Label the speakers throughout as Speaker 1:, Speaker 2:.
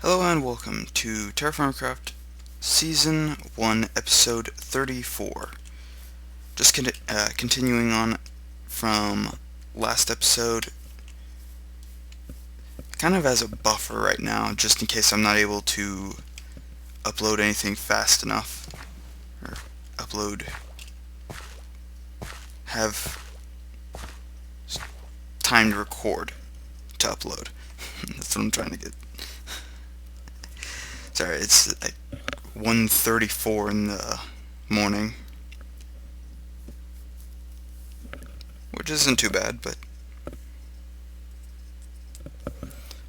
Speaker 1: Hello and welcome to TerraFirmaCraft Season 1, Episode 34. Just continuing on from last episode, kind of as a buffer right now, just in case I'm not able to upload anything fast enough, or have time to record to upload. That's what I'm trying to get. Sorry, it's like 1:34 in the morning, which isn't too bad, but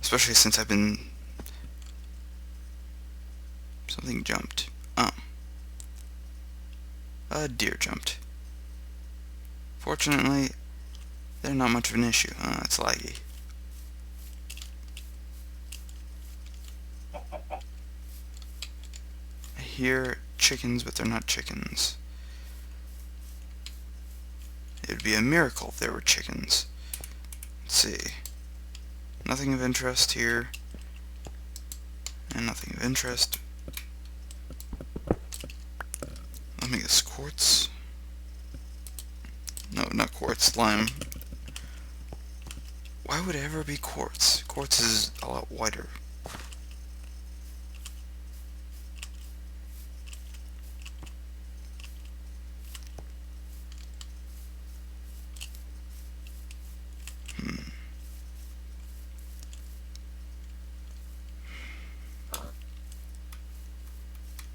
Speaker 1: especially since something jumped. A deer jumped. Fortunately, they're not much of an issue. It's laggy. I hear chickens, but they're not chickens. It would be a miracle if there were chickens. Let's see. Nothing of interest here. And nothing of interest. Let me guess, quartz? No, not quartz, lime. Why would it ever be quartz? Quartz is a lot whiter.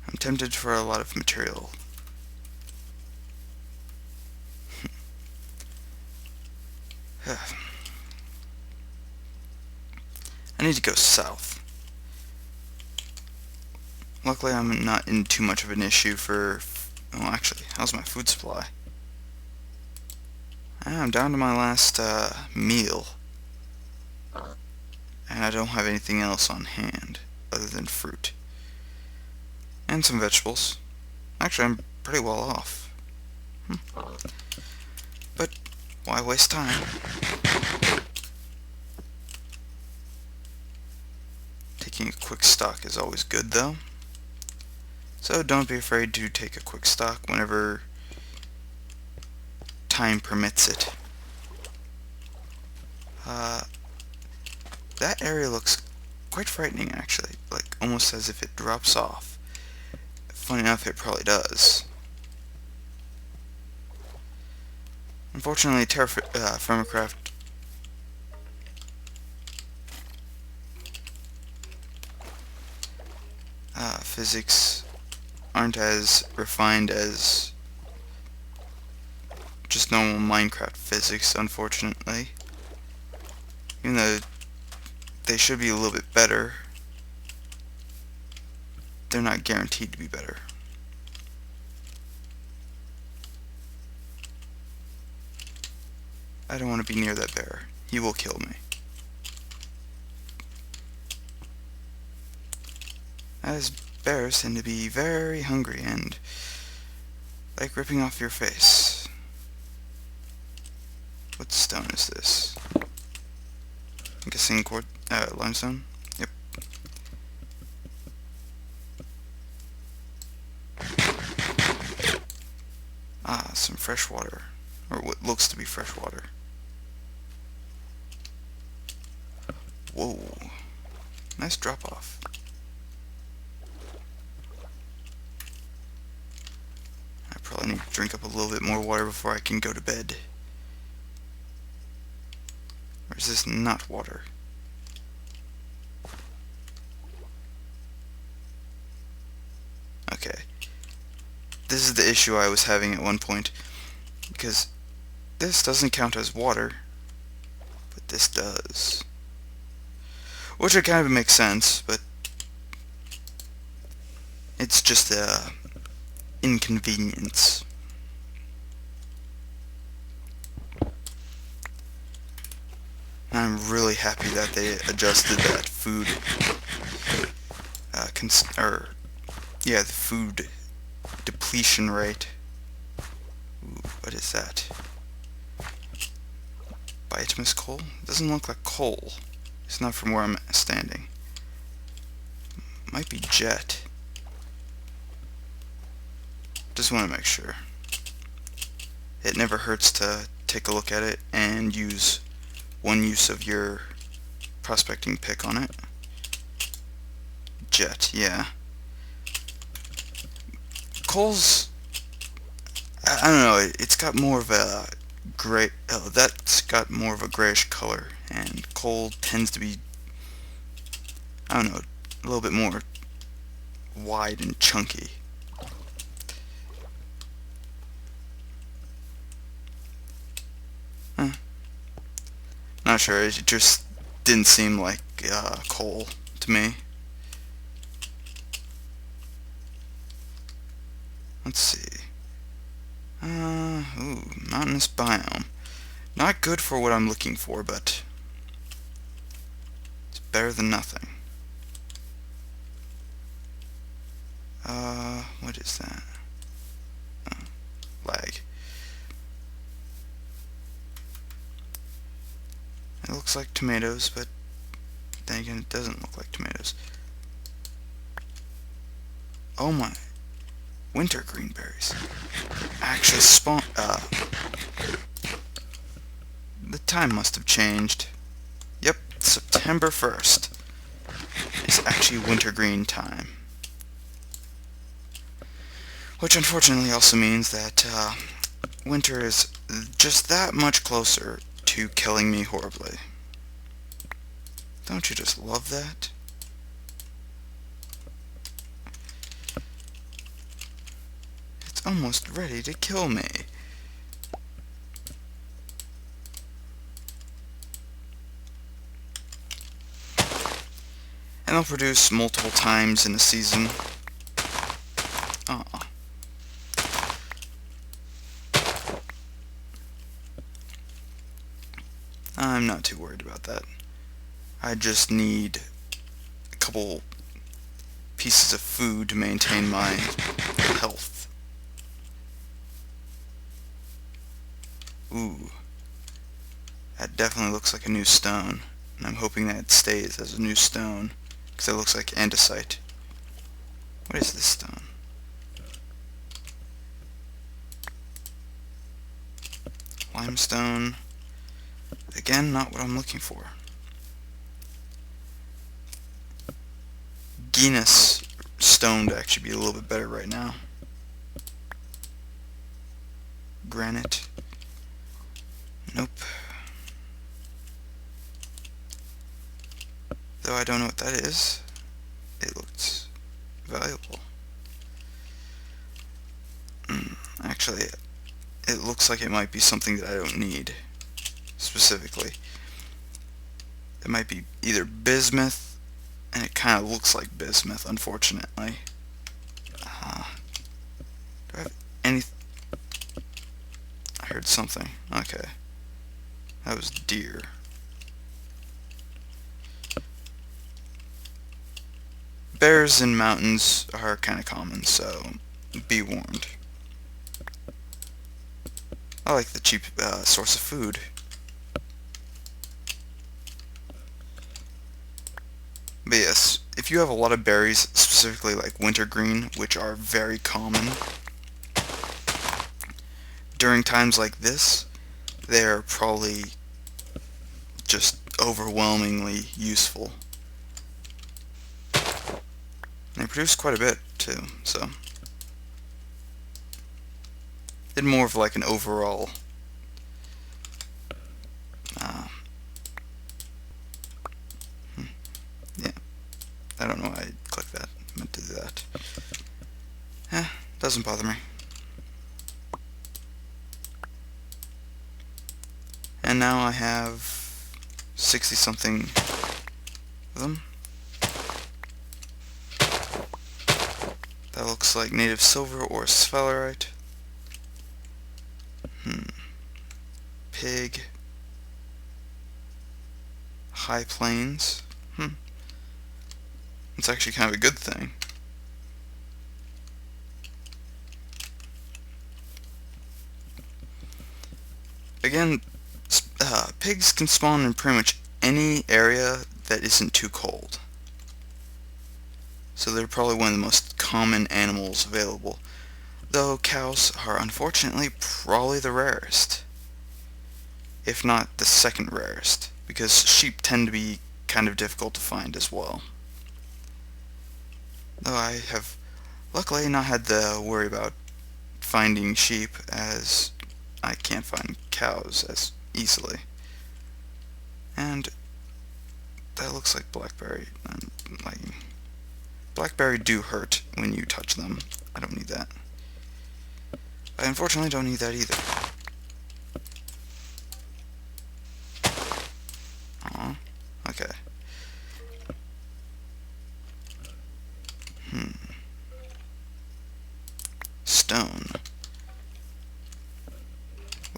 Speaker 1: I'm tempted for a lot of material. I need to go south. Luckily, I'm not in too much of an issue for... Well, actually, how's my food supply? I'm down to my last meal. And I don't have anything else on hand other than fruit. And some vegetables. Actually, I'm pretty well off. But why waste time? Taking a quick stock is always good, though. So don't be afraid to take a quick stock whenever time permits it. That area looks quite frightening, actually. Like, almost as if it drops off. Funny enough, it probably does. Unfortunately, TerraFirmaCraft physics aren't as refined as just normal Minecraft physics, unfortunately. Even though they should be a little bit better, they're not guaranteed to be better. I don't want to be near that bear. He will kill me. As bears tend to be very hungry and like ripping off your face. What stone is this? I'm guessing limestone? Yep. Some fresh water. Or what looks to be fresh water. Whoa. Nice drop off. I probably need to drink up a little bit more water before I can go to bed. Or is this not water? Okay. This is the issue I was having at one point. Because this doesn't count as water. But this does. Which would kind of make sense, but it's just a inconvenience. I'm really happy that they adjusted that food, the food depletion rate. Ooh, what is that? Bituminous coal? It doesn't look like coal. It's not from where I'm standing. Might be jet. Just want to make sure. It never hurts to take a look at it and use one use of your prospecting pick on it. Jet, yeah. Coal's, I don't know, it's got more of a gray, oh, that's got more of a grayish color, and coal tends to be, I don't know, a little bit more wide and chunky. Not sure, it just didn't seem like coal to me. Let's see. Ooh, mountainous biome. Not good for what I'm looking for, but it's better than nothing. What is that? Oh, lag. It looks like tomatoes, but then again, it doesn't look like tomatoes. Oh my. Winter green berries. Actually spawn. The time must have changed. Yep, September 1st is actually wintergreen time. Which unfortunately also means that winter is just that much closer to killing me horribly. Don't you just love that? It's almost ready to kill me. And they'll produce multiple times in a season. Aw. I'm not too worried about that. I just need a couple pieces of food to maintain my health. Ooh. That definitely looks like a new stone. And I'm hoping that it stays as a new stone, because it looks like andesite. What is this stone? Limestone. Again, not what I'm looking for. Guinness stone to actually be a little bit better right now. Granite. Nope. Though I don't know what that is, it looks valuable. Actually, it looks like it might be something that I don't need, specifically. It might be either bismuth, and it kind of looks like bismuth, unfortunately. Do I have any... I heard something. Okay. That was deer. Bears in mountains are kind of common, so be warned. I like the cheap source of food. But yes, if you have a lot of berries, specifically like wintergreen, which are very common, during times like this, they're probably just overwhelmingly useful. They produce quite a bit too, so it's more of like an overall yeah, I don't know why I clicked that. I meant to do that. Doesn't bother me. And now I have 60 something of them. That looks like native silver or sphalerite. Pig. High plains. It's actually kind of a good thing. Again, pigs can spawn in pretty much any area that isn't too cold. so they're probably one of the most common animals available, though cows are unfortunately probably the rarest, if not the second rarest, because sheep tend to be kind of difficult to find as well. Though I have luckily not had to worry about finding sheep, as I can't find cows as easily. And that looks like blackberry. Blackberry do hurt when you touch them. I don't need that. I unfortunately don't need that either. Aw, okay. Stone.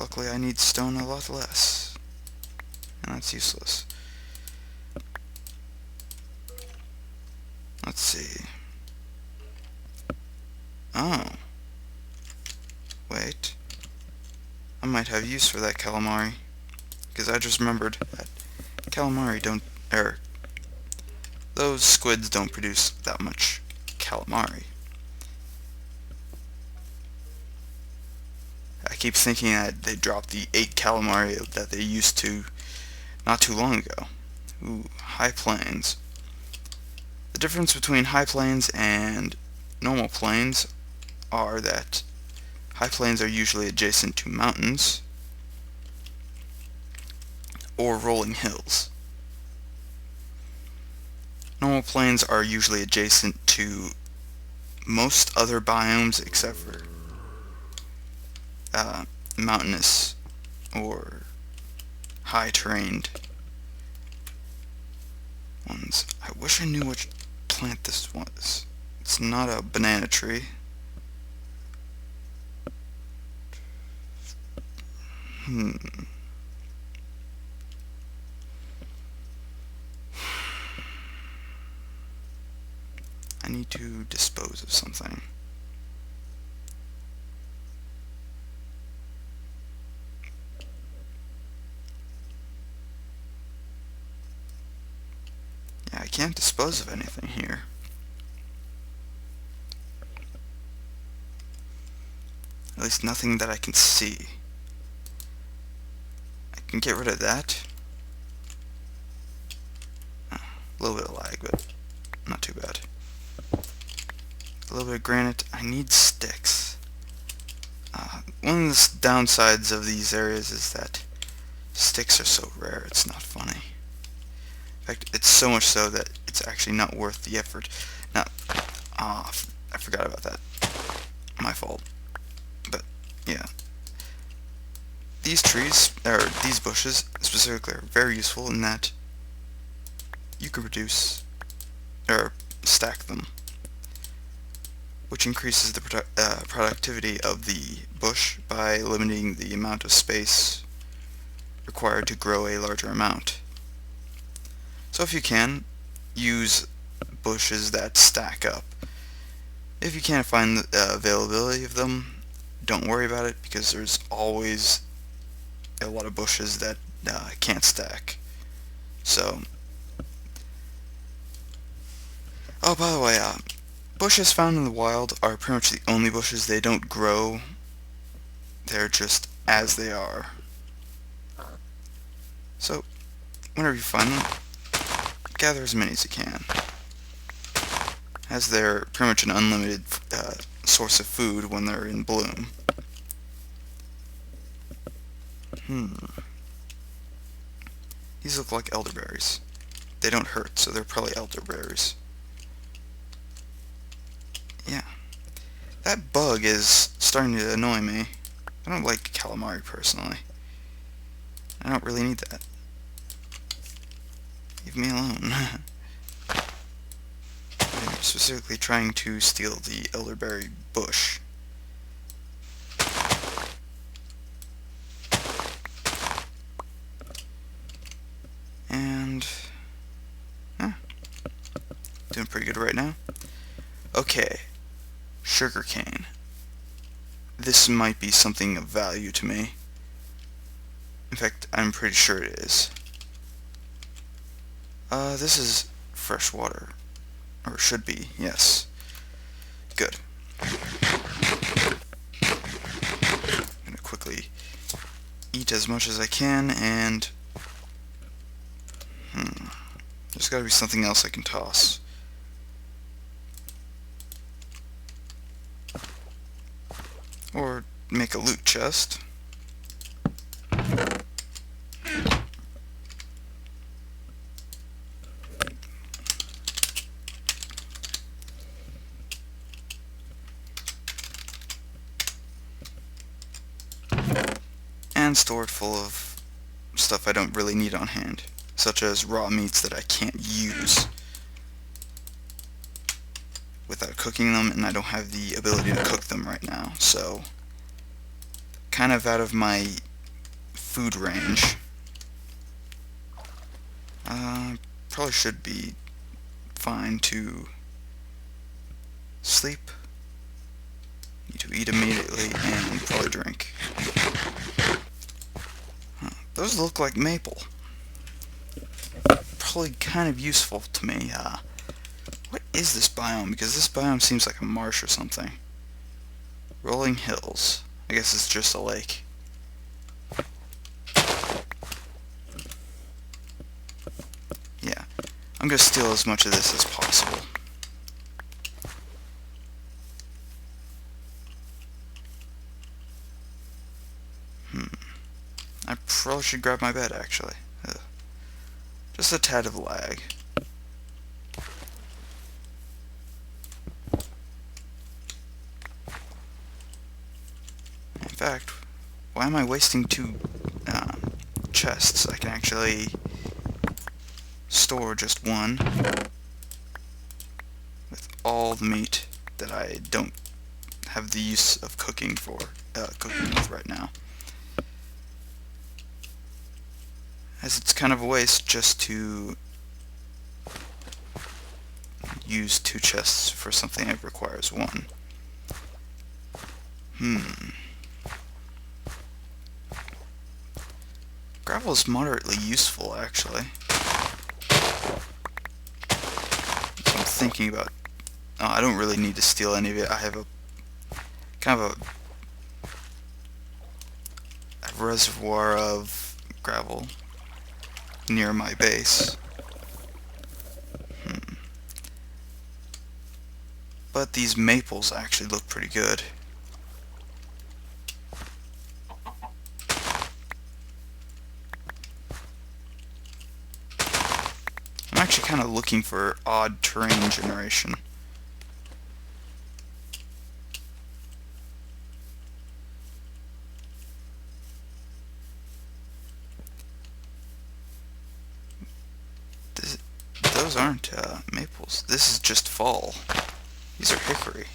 Speaker 1: Luckily I need stone a lot less. And that's useless. Let's see. Oh. Wait. I might have use for that calamari. Because I just remembered that calamari don't... those squids don't produce that much calamari. I keep thinking that they dropped the 8 calamari that they used to not too long ago. Ooh, high plains. The difference between high plains and normal plains are that high plains are usually adjacent to mountains or rolling hills. Normal plains are usually adjacent to most other biomes except for mountainous or high-terrained ones. I wish I knew which plant this was. It's not a banana tree. I need to dispose of something. Yeah, I can't dispose of anything here. At least nothing that I can see. I can get rid of that. A little bit of lag, but not too bad. A little bit of granite. I need sticks. One of the downsides of these areas is that sticks are so rare, it's not funny. In fact, it's so much so that it's actually not worth the effort. Now, I forgot about that. My fault. But, yeah. These trees, or these bushes specifically, are very useful in that you can reduce, or stack them, which increases the productivity of the bush by limiting the amount of space required to grow a larger amount. So if you can, use bushes that stack up. If you can't find the availability of them, don't worry about it, because there's always a lot of bushes that can't stack. So, oh, by the way, bushes found in the wild are pretty much the only bushes. They don't grow. They're just as they are. So, whenever you find them, gather as many as you can, as they're pretty much an unlimited source of food when they're in bloom. These look like elderberries. They don't hurt, so they're probably elderberries. Yeah. That bug is starting to annoy me. I don't like calamari personally. I don't really need that. Leave me alone. I'm specifically trying to steal the elderberry bush. And doing pretty good right now. Okay, sugarcane. This might be something of value to me. In fact, I'm pretty sure it is. This is fresh water. Or should be, yes. Good. I'm gonna quickly eat as much as I can, and there's gotta be something else I can toss. Or make a loot chest. And store it full of stuff I don't really need on hand, such as raw meats that I can't use without cooking them, and I don't have the ability to cook them right now, so kind of out of my food range. Probably should be fine to sleep, need to eat immediately, and probably drink. Those look like maple. Probably kind of useful to me. What is this biome? Because this biome seems like a marsh or something. Rolling hills. I guess it's just a lake. Yeah. I'm gonna steal as much of this as possible. I probably should grab my bed, actually. Ugh. Just a tad of lag. In fact, why am I wasting two chests? I can actually store just one with all the meat that I don't have the use of cooking with right now. As it's kind of a waste just to use two chests for something that requires one. Gravel is moderately useful, actually. So I'm thinking about... I don't really need to steal any of it. I have a kind of a reservoir of gravel near my base. But these maples actually look pretty good. I'm actually kind of looking for odd terrain generation. Those aren't maples. This is just fall. These are hickory.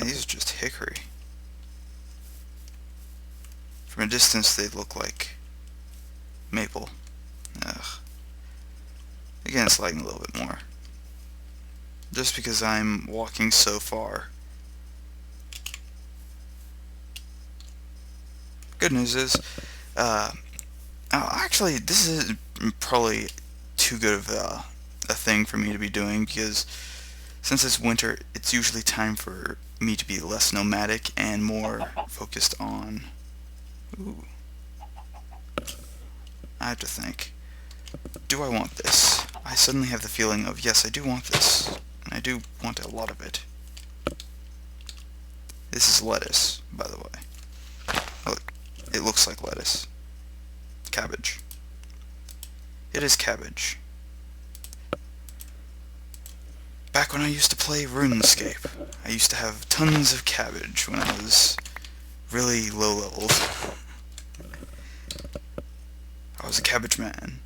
Speaker 1: These are just hickory. From a distance they look like maple. Ugh. Again, it's lagging a little bit more. Just because I'm walking so far. Good news is, actually, this is probably too good of a thing for me to be doing, because since it's winter, it's usually time for me to be less nomadic and more focused on... Ooh. I have to think. Do I want this? I suddenly have the feeling of, yes, I do want this, and I do want a lot of it. This is lettuce, by the way. Look. It looks like lettuce. Cabbage. It is cabbage. Back when I used to play RuneScape, I used to have tons of cabbage when I was really low-leveled. I was a cabbage man.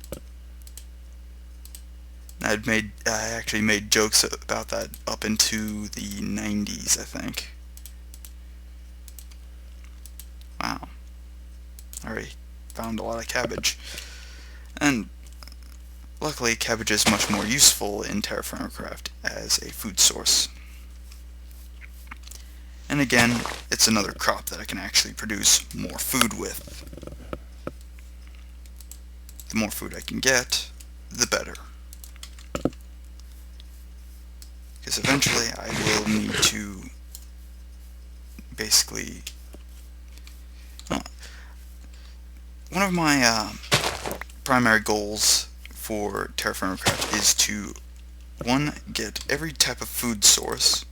Speaker 1: I actually made jokes about that up into the 90s, I think. Wow. I already found a lot of cabbage. And luckily, cabbage is much more useful in TerraFirmaCraft as a food source. And And again, it's another crop that I can actually produce more food with. The more food I can get, the better. Because eventually I will need to basically... one of my primary goals for TerraFirmaCraft is to, one, get every type of food source,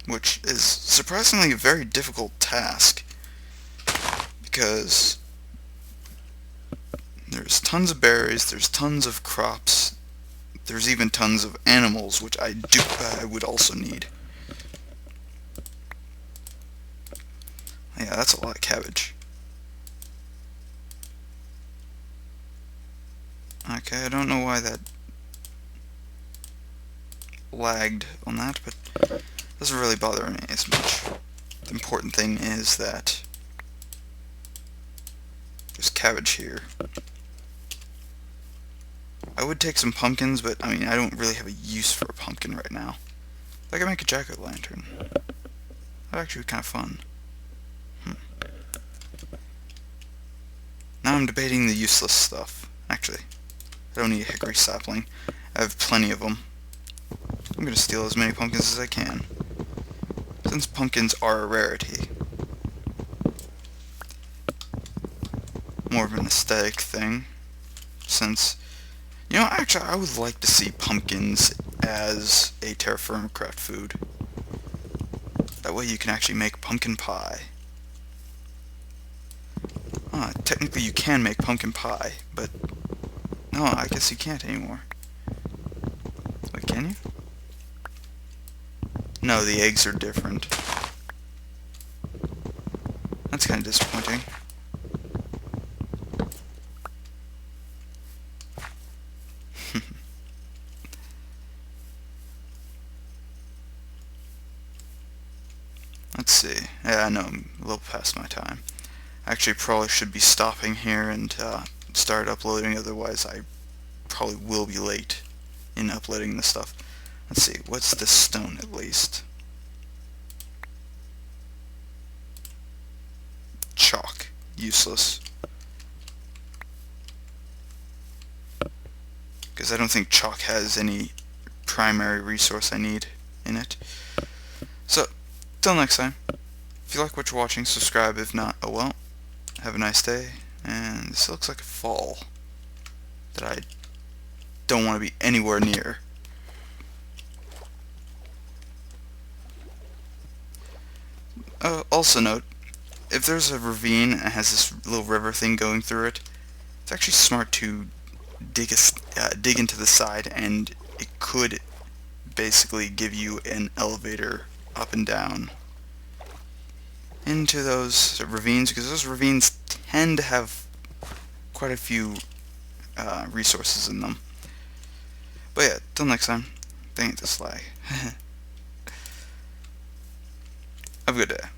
Speaker 1: which is surprisingly a very difficult task, because there's tons of berries, there's tons of crops, there's even tons of animals, which I would also need. Yeah, that's a lot of cabbage. Okay, I don't know why that lagged on that, but it doesn't really bother me as much. The important thing is that there's cabbage here. I would take some pumpkins, but I mean, I don't really have a use for a pumpkin right now. I can make a jack-o'-lantern. That'd actually be kind of fun. Now I'm debating the useless stuff. Actually, I don't need a hickory sapling. I have plenty of them. I'm going to steal as many pumpkins as I can, since pumpkins are a rarity. More of an aesthetic thing, since, you know, actually I would like to see pumpkins as a TerraFirmaCraft food. That way you can actually make pumpkin pie. Technically you can make pumpkin pie, but no, I guess you can't anymore. Wait, can you? No, the eggs are different. That's kind of disappointing. Let's see. Yeah, I know I'm a little past my time. I actually probably should be stopping here and start uploading, otherwise I probably will be late in uploading this stuff. Let's see, what's this stone at least? Chalk. Useless. Because I don't think chalk has any primary resource I need in it. So, till next time. If you like what you're watching, subscribe. If not, oh well. Have a nice day. And this looks like a fall that I don't want to be anywhere near. Also note, if there's a ravine and has this little river thing going through it, it's actually smart to dig into the side, and it could basically give you an elevator up and down into those ravines, because those ravines tend to have quite a few resources in them. But yeah, till next time, dang it, this lag. Have a good day.